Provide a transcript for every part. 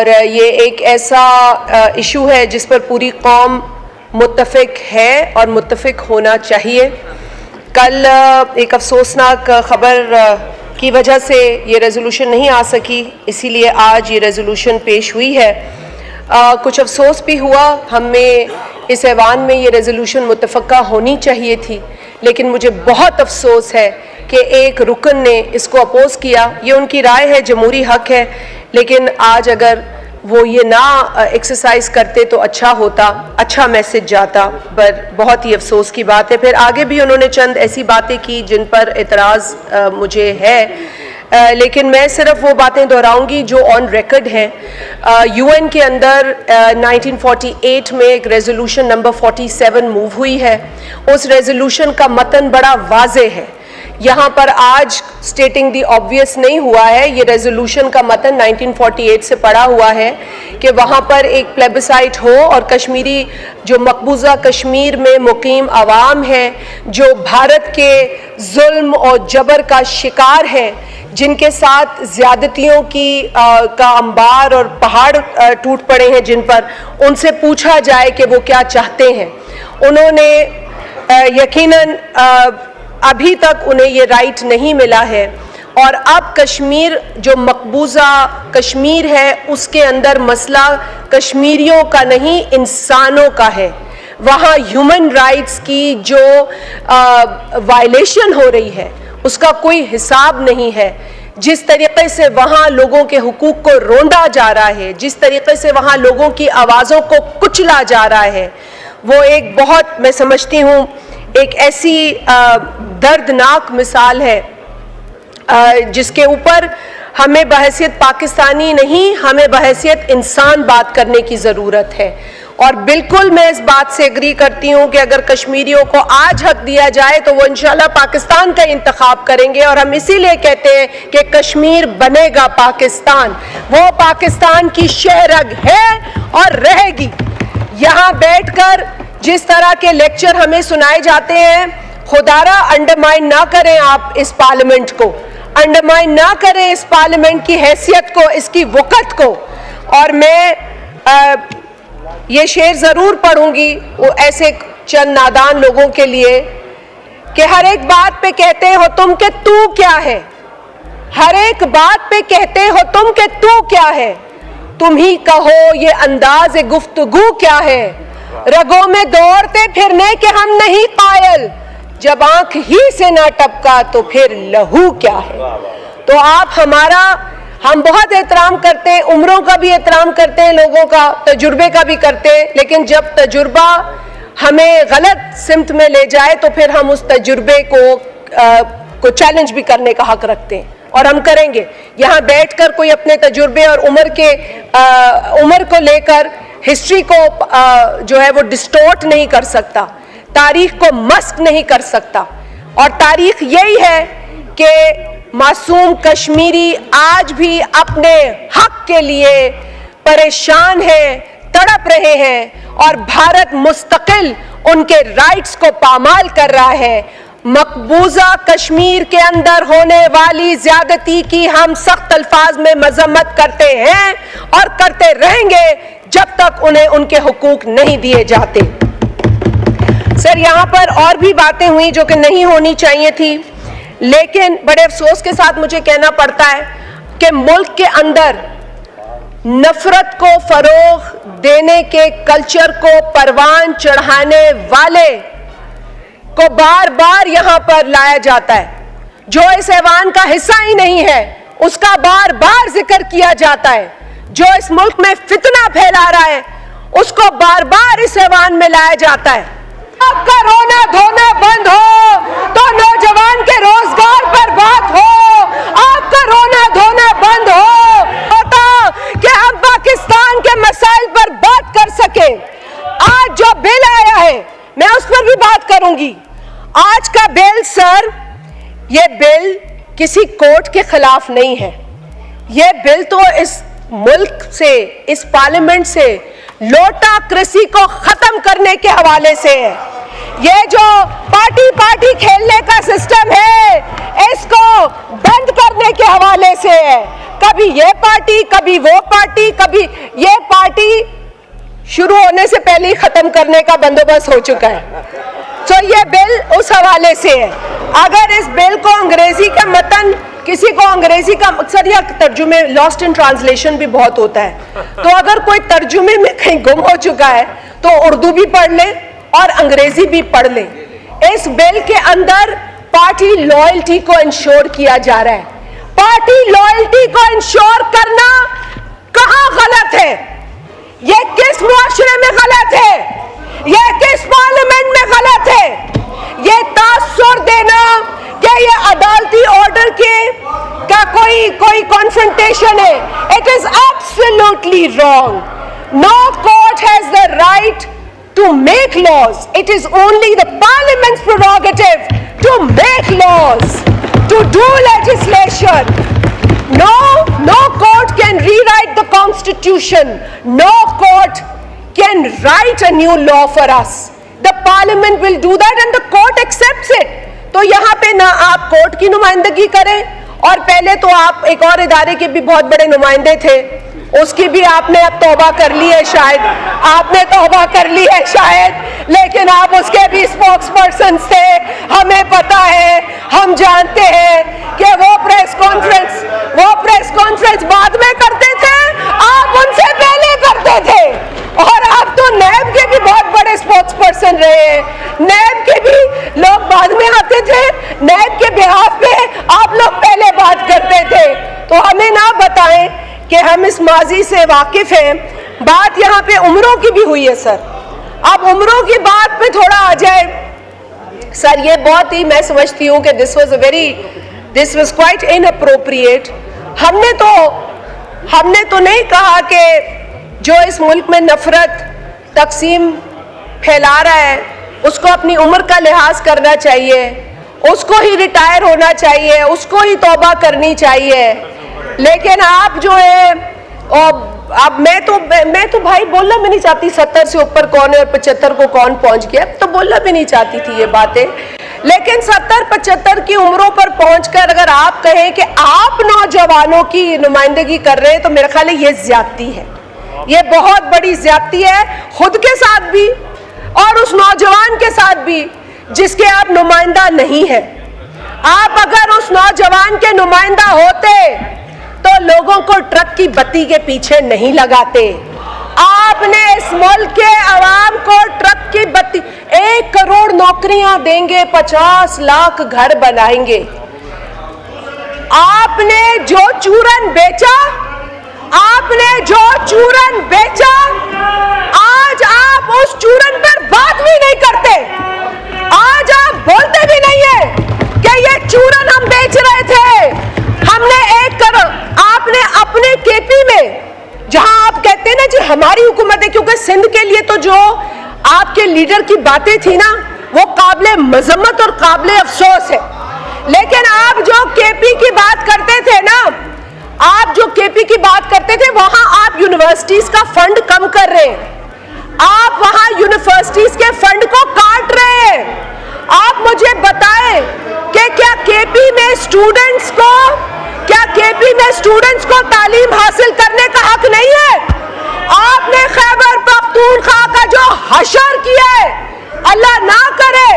और ये एक ऐसा इशू है जिस पर पूरी कौम मुत्तफिक है और मुत्तफिक होना चाहिए। कल एक अफसोसनाक ख़बर की वजह से ये रेजोल्यूशन नहीं आ सकी, इसीलिए आज ये रेजोल्यूशन पेश हुई है। कुछ अफसोस भी हुआ, हमें इस ऐवान में ये रेजोल्यूशन मुत्तफ़क़ा होनी चाहिए थी, लेकिन मुझे बहुत अफसोस है कि एक रुकन ने इसको अपोज़ किया। ये उनकी राय है, जमहूरी हक़ है, लेकिन आज अगर वो ये ना एक्सरसाइज करते तो अच्छा होता, अच्छा मैसेज जाता। पर बहुत ही अफसोस की बात है। फिर आगे भी उन्होंने चंद ऐसी बातें की जिन पर एतराज़ मुझे है, लेकिन मैं सिर्फ वो बातें दोहराऊंगी जो ऑन रिकॉर्ड हैं। यूएन के अंदर 1948 में एक रेजोल्यूशन नंबर 47 मूव हुई है। उस रेजोल्यूशन का मतन बड़ा वाज़े है, यहाँ पर आज स्टेटिंग दी ऑब्वियस नहीं हुआ है। ये रेजोल्यूशन का मतन 1948 से पड़ा हुआ है कि वहाँ पर एक प्लेबिसाइट हो और कश्मीरी जो मकबूजा कश्मीर में मुकीम आवाम है, जो भारत के जुल्म और जबर का शिकार है, जिनके साथ ज़्यादतियों का अंबार और पहाड़ टूट पड़े हैं जिन पर, उनसे पूछा जाए कि वो क्या चाहते हैं। उन्होंने यकीनन अभी तक उन्हें ये राइट नहीं मिला है, और अब कश्मीर जो मकबूजा कश्मीर है उसके अंदर मसला कश्मीरियों का नहीं, इंसानों का है। वहाँ ह्यूमन राइट्स की जो वायलेशन हो रही है उसका कोई हिसाब नहीं है। जिस तरीक़े से वहाँ लोगों के हुकूक को रोंदा जा रहा है, जिस तरीक़े से वहाँ लोगों की आवाज़ों को कुचला जा रहा है, वो एक बहुत, मैं समझती हूँ, एक ऐसी दर्दनाक मिसाल है जिसके ऊपर हमें बहैसियत पाकिस्तानी नहीं, हमें बहैसियत इंसान बात करने की ज़रूरत है। और बिल्कुल मैं इस बात से एग्री करती हूँ कि अगर कश्मीरियों को आज हक दिया जाए तो वो इंशाल्लाह पाकिस्तान का इंतखाब करेंगे, और हम इसीलिए कहते हैं कि कश्मीर बनेगा पाकिस्तान। वो पाकिस्तान की शहरग है और रहेगी। यहाँ बैठकर जिस तरह के लेक्चर हमें सुनाए जाते हैं, खुदारा अंडरमाइन ना करें आप इस पार्लियामेंट को, अंडरमाइन ना करें इस पार्लियामेंट की हैसियत को, इसकी वक़्त को। और मैं ये शेर ज़रूर पढ़ूंगी वो ऐसे चंद नादान लोगों के लिए कि हर एक बात पे कहते हो तुम कि तू क्या है, हर एक बात पे कहते हो तुम कि तू क्या है, तुम ही कहो ये अंदाज़ गुफ्तगू क्या है, रगों में दौड़ते फिरने के हम नहीं कायल, जब आंख ही से ना टपका तो फिर लहू क्या है। तो आप हम बहुत एहतराम करते हैं, उम्रों का भी एहतराम करते हैं, लोगों का तजुर्बे का भी करते हैं, लेकिन जब तजुर्बा हमें गलत सिमत में ले जाए तो फिर हम उस तजुर्बे को चैलेंज भी करने का हक रखते हैं, और हम करेंगे। यहाँ बैठकर कोई अपने तजुर्बे और उम्र को लेकर हिस्ट्री को जो है वो डिस्टोर्ट नहीं कर सकता, तारीख को मस्क नहीं कर सकता। और तारीख यही है कि मासूम कश्मीरी आज भी अपने हक के लिए परेशान हैं, तड़प रहे हैं, और भारत मुस्तकिल उनके राइट्स को पामाल कर रहा है। मकबूजा कश्मीर के अंदर होने वाली ज्यादती की हम सख्त अल्फाज में मजम्मत करते हैं और करते रहेंगे जब तक उन्हें उनके हुकूक नहीं दिए जाते। सर, यहाँ पर और भी बातें हुई जो कि नहीं होनी चाहिए थी, लेकिन बड़े अफसोस के साथ मुझे कहना पड़ता है कि मुल्क के अंदर नफरत को फरोग देने के कल्चर को परवान चढ़ाने वाले को बार बार यहाँ पर लाया जाता है। जो इस ऐवान का हिस्सा ही नहीं है उसका बार बार जिक्र किया जाता है। जो इस मुल्क में फितना फैला रहा है उसको बार बार इस ऐवान में लाया जाता है। आपका रोना धोना बंद हो तो नौजवान के रोजगार पर बात हो, आपका रोना धोना बंद होता कि हम पाकिस्तान के मसाइल पर बात कर सके। आज जो बिल आया है मैं उस पर भी बात करूंगी। आज का बिल सर, ये बिल किसी कोर्ट के खिलाफ नहीं है। ये बिल तो इस मुल्क से, इस पार्लियामेंट से लोटाक्रेसी को खत्म करने के हवाले से है। ये जो पार्टी खेलने का सिस्टम है इसको बंद करने के हवाले से है। कभी ये पार्टी, कभी वो पार्टी, कभी ये पार्टी शुरू होने से पहले ही खत्म करने का बंदोबस्त हो चुका है। तो ये बिल उस हवाले से है। अगर इस बिल को अंग्रेजी का मतन, किसी को अंग्रेजी का मकसद या तर्जुमे, लॉस्ट इन ट्रांसलेशन भी बहुत होता है, तो अगर कोई तर्जुमे में कहीं गुम हो चुका है तो उर्दू भी पढ़ ले और अंग्रेजी भी पढ़ ले। इस बिल के अंदर पार्टी लॉयल्टी को इंश्योर किया जा रहा है। पार्टी लॉयल्टी को इंश्योर करना कहां गलत है? ये किस मुआशरे में गलत है? ये किस पार्लियामेंट में गलत है? ये तासुर देना कि ये अदालती ऑर्डर के का कोई कॉन्फ्रंटेशन है, it is absolutely wrong. No court has the right to make laws. It is only the parliament's prerogative to make laws, to do legislation. No court can rewrite the constitution. No court can write a new law for us. The parliament will do that and the court accepts it. तो यहाँ पे ना आप court की नुमाइंदगी करें, और पहले तो आप एक और इदारे के भी बहुत बड़े नुमाइंदे थे, उसकी भी आपने अब तौबा कर ली है शायद, आपने तौबा कर ली है शायद, लेकिन आप उसके भी स्पोक्स पर्सन थे। हमें पता है, हम जानते हैं कि वो प्रेस कॉन्फ्रेंस बाद में करते थे, आप उनसे पहले करते थे। और आप तो नैब के भी बहुत बड़े स्पोक्स पर्सन रहे हैं, नैब के भी लोग बाद में आते थे, नैब के बिहाफ पे आप लोग पहले बात करते थे। तो हमें ना बताएं कि हम इस माजी से वाकिफ हैं। बात यहाँ पे उम्रों की भी हुई है सर, अब उम्रों की बात पे थोड़ा आ जाए सर। ये बहुत ही, मैं समझती हूँ कि दिस वाज क्वाइट इनअप्रोप्रिएट। हमने तो नहीं कहा कि जो इस मुल्क में नफरत तकसीम फैला रहा है उसको अपनी उम्र का लिहाज करना चाहिए, उसको ही रिटायर होना चाहिए, उसको ही तौबा करनी चाहिए। लेकिन आप जो है, अब मैं तो भाई बोलना भी नहीं चाहती 70 से ऊपर कौन है और 75 को कौन पहुंच गया, तो बोलना भी नहीं चाहती थी ये बातें। लेकिन 70-75 की उम्रों पर पहुंचकर अगर आप कहें कि आप नौजवानों की नुमाइंदगी कर रहे हैं, तो मेरा ख्याल है ये ज्यादती है, ये बहुत बड़ी ज्यादती है, खुद के साथ भी और उस नौजवान के साथ भी जिसके आप नुमाइंदा नहीं है। आप अगर उस नौजवान के नुमाइंदा होते तो लोगों को ट्रक की बत्ती के पीछे नहीं लगाते। आपने इस मुल्क के अवाम को ट्रक की बत्ती, 1 करोड़ नौकरियां देंगे, 50 लाख घर बनाएंगे। आपने जो चूरन बेचा, आज आप उस चूरन पर बात भी नहीं करते। आज आप बोलते भी नहीं है कि ये चूरन हम बेच रहे थे, हमने 1 करोड़। आपने अपने केपी में, जहां आप कहते हैं ना जी हमारी हुकूमत है, क्योंकि सिंध के लिए तो जो आपके लीडर की बातें थी ना वो काबिले मजम्मत और काबिले अफसोस है। लेकिन आप जो केपी की बात करते थे ना, वहां आप यूनिवर्सिटीज का फंड कम कर रहे हैं, आप वहां यूनिवर्सिटीज के फंड को काट रहे हैं। आप मुझे बताएं कि क्या केपी में स्टूडेंट्स को तालीम हासिल करने का हक नहीं है? आपने खैबर पख्तूनख्वा का जो हशर किया है, अल्लाह ना करे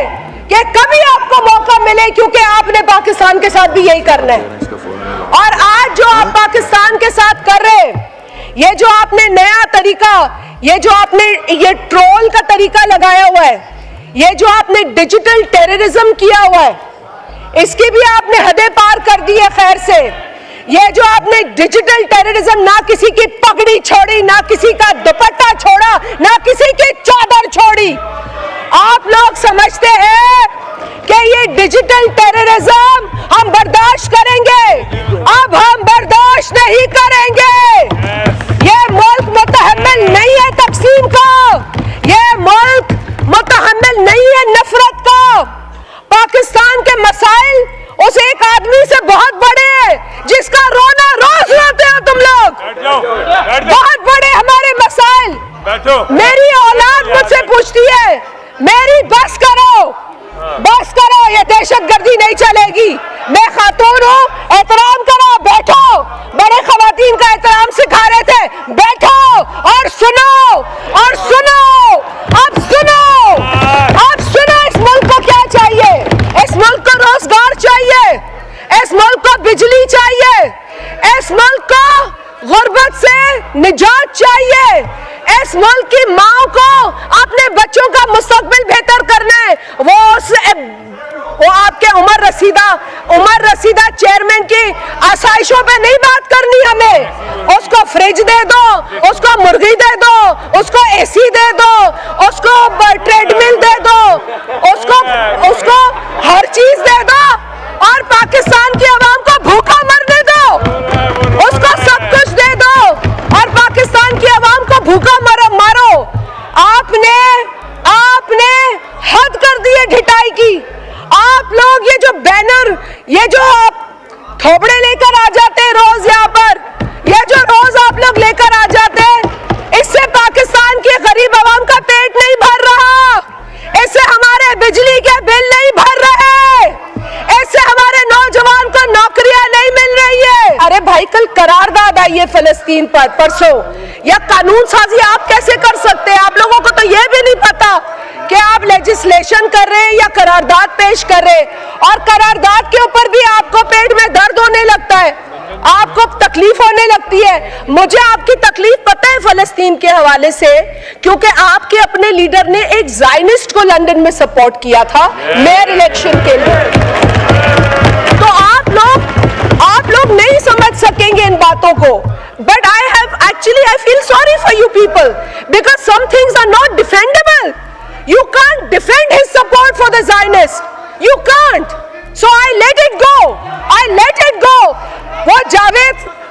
कि कभी आपको मौका मिले, क्योंकि आपने पाकिस्तान के साथ भी यही करना है। और आज जो आप पाकिस्तान के साथ कर रहे हैं, ये जो आपने नया तरीका, ये जो आपने ये ट्रोल का तरीका लगाया हुआ है, ये जो आपने डिजिटल टेररिज्म किया हुआ है, इसकी भी आपने हदें पार कर दी है। खैर से ये जो आपने डिजिटल टेररिज्म, ना किसी की पगड़ी छोड़ी, ना किसी का दुपट्टा छोड़ा, ना किसी की चादर छोड़ी। आप लोग समझते हैं कि ये डिजिटल टेररिज्म हम बर्दाश्त करेंगे? अब हम बर्दाश्त नहीं करेंगे। ये मुल्क मुतहम्मिल नहीं है तकसीम का, ये मुल्क मुतहम्मिल नहीं है नफरत का। पाकिस्तान के मसाइल उस एक आदमी से बहुत बड़े हैं जिसका रोना रोज रोते हो तुम लोग। बहुत बड़े हमारे मसाइल। मेरी औलाद मुझसे पूछती है, मेरी बस करो, ये दहशतगर्दी नहीं चलेगी। मैं खातून हूं, एहतराम करो, बैठो। बड़े निजात चाहिए। इस मुल्क की माओ को अपने बच्चों का मुस्तकबिल बेहतर करना है। वो आपके उमर रसीदा चेयरमैन की आसाइशों पे नहीं बात करनी हमें। उसको फ्रिज दे दो, उसको मुर्गी दे दो, उसको एसी दे दो, उसको ट्रेडमिल दे दो, उसको हर चीज दे दो और पाकिस्तान की आवाम को भूखा मरने दो। उसको सब कुछ दे दो और पाकिस्तान की आवाम को भूखा मारो। आपने हद कर दी है ढिठाई की। आप लोग ये जो बैनर, ये जो थोबड़े लेकर आ जाते हैं रोज यहाँ पर, ये जो रोज आप लोग लेकर आ जाते हैं, इससे पाकिस्तान के गरीब आवाम का पेट नहीं भर रहा, इससे हमारे बिजली के बिल नहीं भर रहे, इससे हमारे नौजवान को नौकरियां नहीं मिल रही है। अरे भाई, कल करारदाद आई है फलस्तीन पर परसों, या कानून साजी आप कैसे कर सकते हैं? आप लोगों को तो यह भी नहीं पता कि आप लेजिस्लेशन कर रहे हैं या करारदाद पेश कर रहे हैं, और करारदाद के ऊपर भी आपको पेट में दर्द होने लगता है, आपको तकलीफ होने लगती है। मुझे आपकी तकलीफ पता है फलस्तीन के हवाले से, क्योंकि आपके अपने लीडर ने एक ज़ायनिस्ट को लंदन में सपोर्ट किया था मेयर इलेक्शन के लिए। तो आप लोग नहीं समझ सकेंगे इन बातों को। But I feel sorry for you people because some things are not defendable. You can't defend his support for the Zionists. You can't. So I let it go.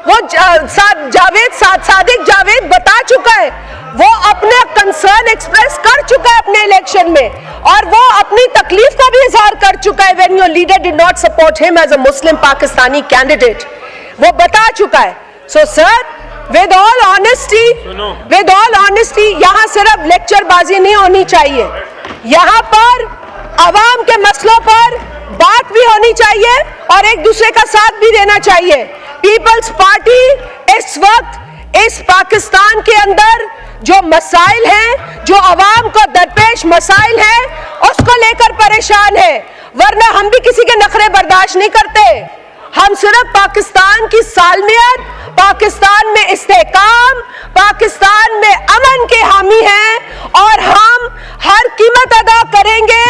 वो सादिक जावेद बता चुका है, वो अपने कंसर्न एक्सप्रेस कर चुका है अपने इलेक्शन में, और वो अपनी तकलीफ का भी इजहार कर चुका है when your leader did not support him as a Muslim Pakistani candidate. वो बता चुका है. So sir, with all honesty, यहाँ सिर्फ लेक्चरबाजी नहीं होनी चाहिए, यहाँ पर अवाम के मसलों पर बात भी होनी चाहिए और एक दूसरे का साथ भी देना चाहिए। पीपल्स पार्टी इस वक्त इस पाकिस्तान के अंदर जो मसाइल हैं, जो अवाम को दरपेश मसाइल हैं, उसको लेकर परेशान है, वरना हम भी किसी के नखरे बर्दाश्त नहीं करते। हम सिर्फ पाकिस्तान की सालमियत, पाकिस्तान में इस्तेहकाम, पाकिस्तान में अमन के हामी हैं और हम हर कीमत अदा करेंगे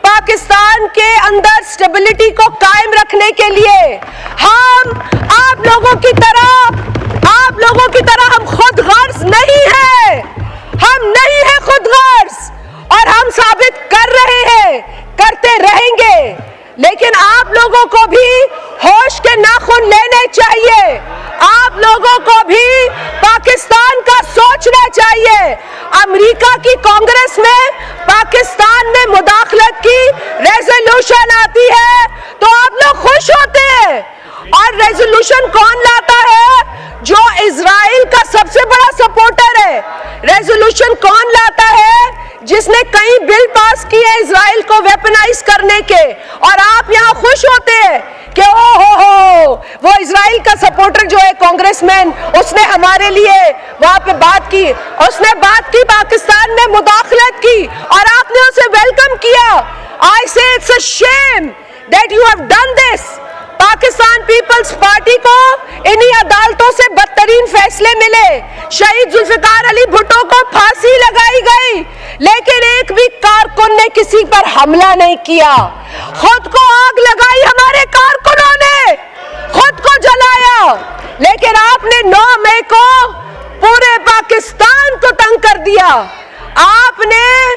पाकिस्तान के अंदर स्टेबिलिटी को कायम रखने के लिए। हम आप लोगों की तरह हम खुद गर्ज नहीं है, हम नहीं है खुद गर्ज, और हम साबित कर रहे हैं, करते रहेंगे। लेकिन आप लोगों को भी होश के नाखून लेने चाहिए, आप लोगों को भी पाकिस्तान का सोचना चाहिए। अमेरिका की कांग्रेस में पाकिस्तान में मुदाखलत की रेजोल्यूशन आती है तो आप लोग खुश होते हैं, और रेजोल्यूशन कौन लाता है? जो इजराइल का सबसे बड़ा सपोर्टर है। रेजोल्यूशन कौन लाता है? जिसने कई बिल पास किए इजराइल को वेपनाइज करने के, और आप यहाँ खुश होते हैं कि ओ वो इजराइल का सपोर्टर जो है कांग्रेसमैन, उसने हमारे लिए वहां पे बात की, उसने बात की, पाकिस्तान में मुदाखलत की और आपने उसे वेलकम किया। I say it's a shame that you have done this. Pakistan Peoples Party को इन्हीं अदालतों से बदतरीन फैसले मिले। शहीद जुल्फिकार अली भुट्टो को फांसी लगाई गई, लेकिन एक भी कारकुन ने किसी पर हमला नहीं किया। खुद को आग लगाई हमारे कारकुनों ने, खुद को जलाया, लेकिन आपने 9 मई को पूरे पाकिस्तान को तंग कर दिया। आपने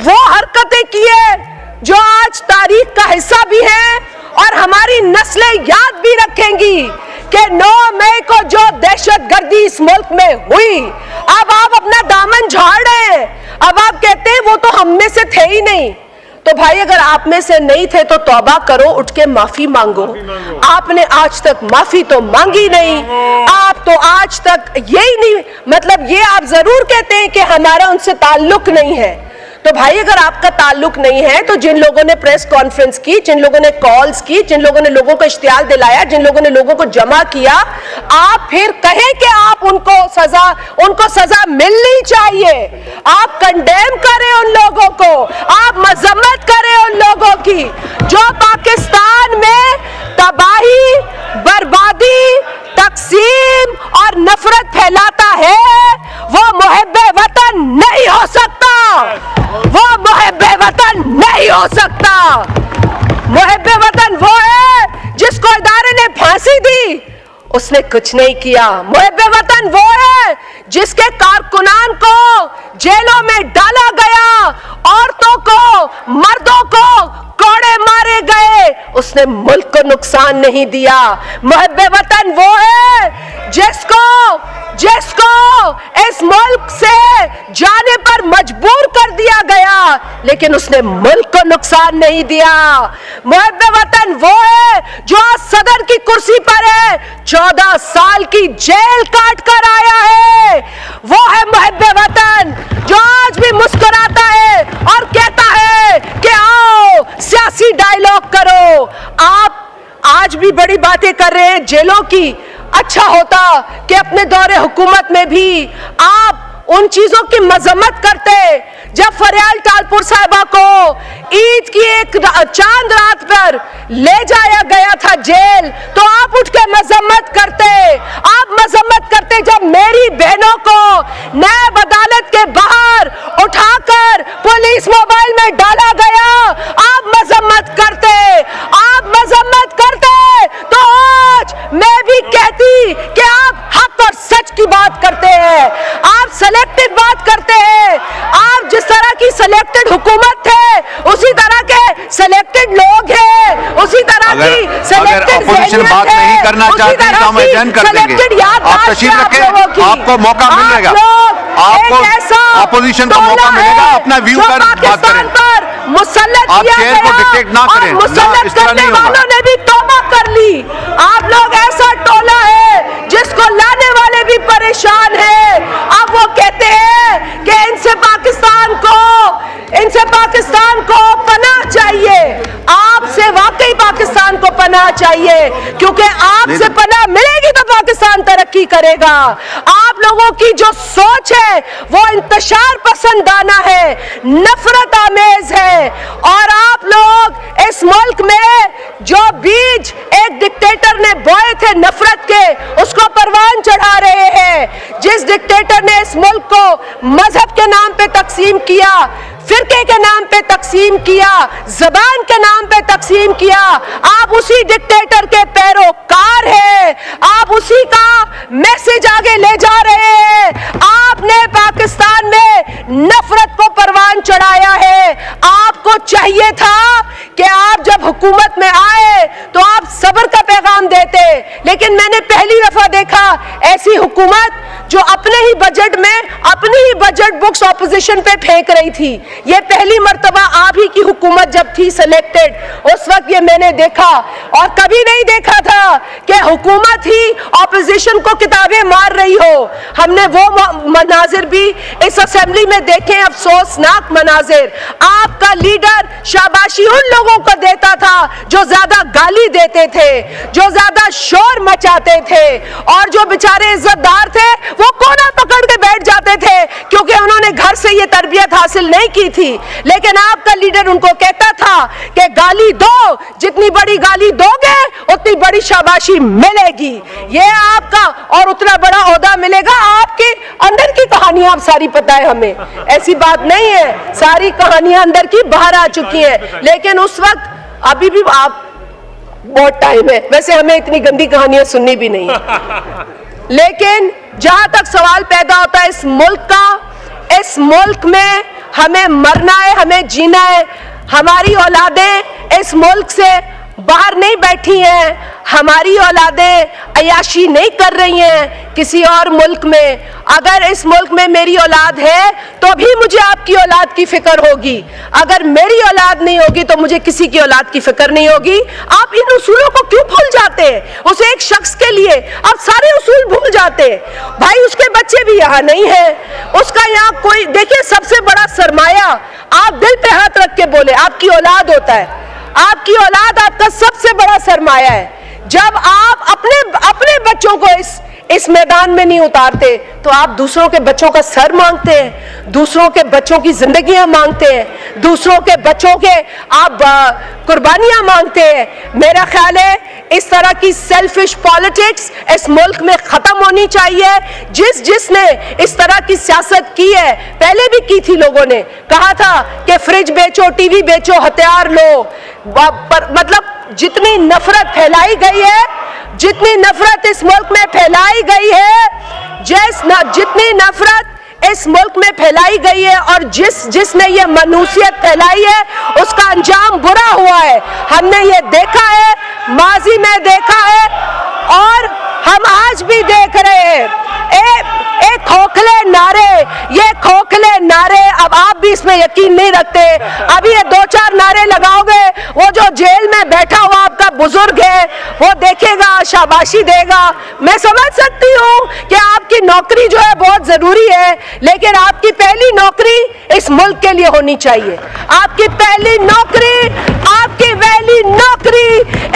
वो हरकतें की है जो आज तारीख का हिस्सा भी है और हमारी नस्लें याद भी रखेंगी कि 9 मई को जो दहशतगर्दी इस मुल्क में हुई, अब आप अपना दामन झाड़ रहे हैं, अब आप कहते हैं वो तो हम में से थे ही नहीं। तो भाई, अगर आप में से नहीं थे तो तौबा करो, उठ के माफी मांगो। आपने आज तक माफी तो मांगी नहीं, आप तो आज तक यही नहीं, मतलब ये आप जरूर कहते हैं कि हमारा उनसे ताल्लुक नहीं है। तो भाई, अगर आपका ताल्लुक नहीं है तो जिन लोगों ने प्रेस कॉन्फ्रेंस की, जिन लोगों ने कॉल्स की, जिन लोगों ने लोगों को इश्तियाल दिलाया, जिन लोगों ने लोगों को जमा किया, आप फिर कहें कि आप उनको सजा मिलनी चाहिए। आप कंडेम करें उन लोगों को, आप मजम्मत करें उन लोगों की जो पाकिस्तान में तबाही, बर्बादी, तकसीम और नफरत फैलाता है वो मुहिब्बे वतन नहीं हो सकता, वो मुहिब्बे वतन नहीं हो सकता। मुहिब्बे वतन वो है जिसको इदारे ने फांसी दी, उसने कुछ नहीं किया। मुहिब्बे वतन वो है जिसके कारकुनान को जेलों में डाला गया, औरतों को, मर्दों को कोड़े मारे गए, उसने मुल्क को नुकसान नहीं दिया। मुहिब्बे वतन वो है जिसको इस मुल्क से जाने पर मजबूर कर दिया गया, लेकिन उसने मुल्क को नुकसान नहीं दिया। मुहिब्बे वतन वो है जो आज सदर की कुर्सी पर है, 14 साल की जेल काट कर आया है। वो है मुहिब्बे वतन जो आज भी मुस्कुराता है और कहता है कि आओ सियासी डायलॉग करो। आप आज भी बड़ी बातें कर रहे हैं जेलों की। अच्छा होता कि अपने दौरे हुकूमत में भी आप उन चीजों की मजम्मत करते। जब फरियाल टालपुर साहिबा को ईद की एक चांद रात पर ले जाया गया था जेल, तो आप उठ के मजम्मत करते। आप मजम्मत करते जब मेरी बहनों को नैब अदालत के बाहर उठाकर पुलिस मोबाइल में डाला गया, आप मजम्मत करते। आप मजम्मत करते तो आज मैं भी कहती कि आप हक और सच की बात करते हैं, आप सिलेक्टेड बात करते हैं। आप जिस तरह की सिलेक्टेड हुकूमत थे, उसी तरह के सिलेक्टेड लोग हैं, उसी तरह की सिलेक्टेड अपोजिशन बात नहीं करना चाहती तो हम एजेंड कर देंगे। आप तशरीफ रखें, आपको मौका मिलेगा, आपको अपोजिशन को मौका मिलेगा अपना व्यू कर बात करें। आप चेयर को डिक्टेट ना करें, इस तरह नहीं होगा। ने भी तौबा कर ली। आप लोग ऐसा टोला है जिसको लाने वाले भी परेशान है। अब वो कहते हैं कि इनसे पाकिस्तान को पनाह चाहिए। आपसे वाकई पाकिस्तान को पनाह चाहिए, क्योंकि आपसे पनाह मिलेगी तो पाकिस्तान तरक्की करेगा। आप लोगों की जो सोच है वो इंतशार पसंदाना है, नफरत आमेज है, और आप लोग इस मुल्क में जो बीज एक डिक्टेटर ने बोए थे नफरत के, उसको परवान चढ़ा रहे हैं। जिस डिक्टेटर ने इस मुल्क को मजहब के नाम पे तकसीम किया, फिरके के नाम पे तकसीम किया, जबान के नाम पे तकसीम किया, आप उसी डिक्टेटर के पैरोकार हैं। आप उसी का मैसेज आगे ले जा रहे हैं। आपने पाकिस्तान में नफरत को परवान चढ़ाया है। आपको चाहिए था कि आप जब हुकूमत में आए तो आप सब्र का पैगाम देते, लेकिन मैंने पहली दफा देखा ऐसी हुकूमत जो अपने ही बजट में अपनी ही बजट बुक्स ऑपोजिशन पे फेंक रही थी। ये पहली मर्तबा आप ही की हुकूमत जब थी सिलेक्टेड, उस वक्त ये मैंने देखा, और कभी नहीं देखा था कि हुकूमत ही ऑपोजिशन को किताबें मार रही हो। हमने वो मनाजिर भी इस असेंबली में देखे, अफसोसनाक मनाजिर। आपका लीडर शाबाशी उन लोगों को देता था जो ज्यादा गाली देते थे, जो ज्यादा शोर मचाते थे, और जो बेचारे इज्जतदार थे वो कोना पकड़ के बैठ जाते थे, क्योंकि उन्होंने घर से ये तरबियत हासिल नहीं की थी। लेकिन आपका लीडर उनको कहता था कि गाली दो, जितनी बड़ी गाली दोगे उतनी बड़ी शाबाशी मिलेगी। ये आपका और उतना बड़ा ओहदा मिलेगा। आपके अंदर की कहानियां आप सारी पता है हमें, ऐसी बात नहीं है, सारी कहानियां अंदर की बाहर आ चुकी हैं। लेकिन उस वक्त अभी भी आप बहुत टाइम है, वैसे हमें इतनी गंदी कहानियां सुननी भी नहीं है। लेकिन जहां तक सवाल पैदा होता है इस मुल्क का, इस मुल्क में हमें मरना है, हमें जीना है। हमारी औलादें इस मुल्क से बाहर नहीं बैठी हैं, हमारी औलादें अयाशी नहीं कर रही हैं किसी और मुल्क में। अगर इस मुल्क में मेरी औलाद है तो भी मुझे आपकी औलाद की फिक्र होगी। अगर मेरी औलाद नहीं होगी तो मुझे किसी की औलाद की फिक्र नहीं होगी। आप इन उसूलों को क्यों भूल जाते हैं? उसे एक शख्स के लिए आप सारे उसूल भूल जाते हैं। भाई उसके बच्चे भी यहाँ नहीं है, उसका यहाँ कोई, देखिए सबसे बड़ा सरमाया, आप दिल पे हाथ रख के बोले, आपकी औलाद होता है। आपकी औलाद आपका सबसे बड़ा सरमाया है। जब आप अपने बच्चों को इस मैदान में नहीं उतारते तो आप दूसरों के बच्चों का सर मांगते हैं, दूसरों के बच्चों की जिंदगियां मांगते हैं, दूसरों के बच्चों के आप कुर्बानियां मांगते हैं। मेरा ख्याल है इस तरह की सेल्फिश पॉलिटिक्स इस मुल्क में खत्म होनी चाहिए। जिसने इस तरह की सियासत की है, पहले भी की थी, लोगों ने कहा था कि फ्रिज बेचो, टीवी बेचो, हथियार लो, मतलब जितनी नफरत फैलाई गई है, जितनी नफरत इस मुल्क में फैलाई गई है, जितनी नफरत इस मुल्क में फैलाई गई है और जिसने ये मनुसियत फैलाई है उसका अंजाम बुरा हुआ है। हमने ये देखा है, माजी में देखा है और हम आज भी देख रहे हैं। एक खोखले नारे, ये खोखले नारे, अब आप भी इसमें यकीन नहीं रखते। अभी ये 2-4 नारे लगाओगे, वो जो जेल में बैठा हुआ आपका बुजुर्ग है वो देखेगा, शाबाशी देगा। मैं समझ सकती हूँ कि आपकी नौकरी जो है बहुत जरूरी है, लेकिन आपकी पहली नौकरी इस मुल्क के लिए होनी चाहिए। आपकी पहली नौकरी, आपकी पहली नौकरी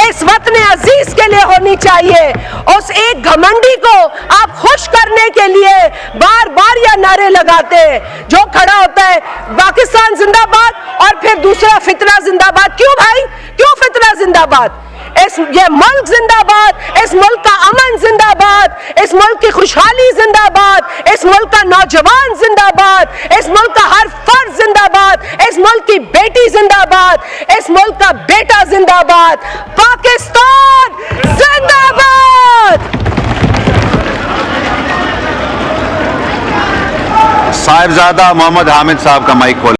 इस वतन अजीज के लिए होनी चाहिए। उस एक घमंडी को आप खुश करने के लिए बार बार यह नारे लगाते हैं, जो खड़ा होता है पाकिस्तान जिंदाबाद और फिर दूसरा फितना जिंदाबाद। क्यों भाई, क्यों फितना जिंदाबाद? ये मुल्क जिंदाबाद, इस मुल्क का अमन जिंदाबाद, इस मुल्क की खुशहाली जिंदाबाद, इस मुल्क का नौजवान जिंदाबाद, इस मुल्क का हर फर्द जिंदाबाद, इस मुल्क की बेटी जिंदाबाद, इस मुल्क का बेटा जिंदाबाद। पाकिस्तान जिंदाबाद। साहिबजादा मोहम्मद हामिद साहब का माइक खोल।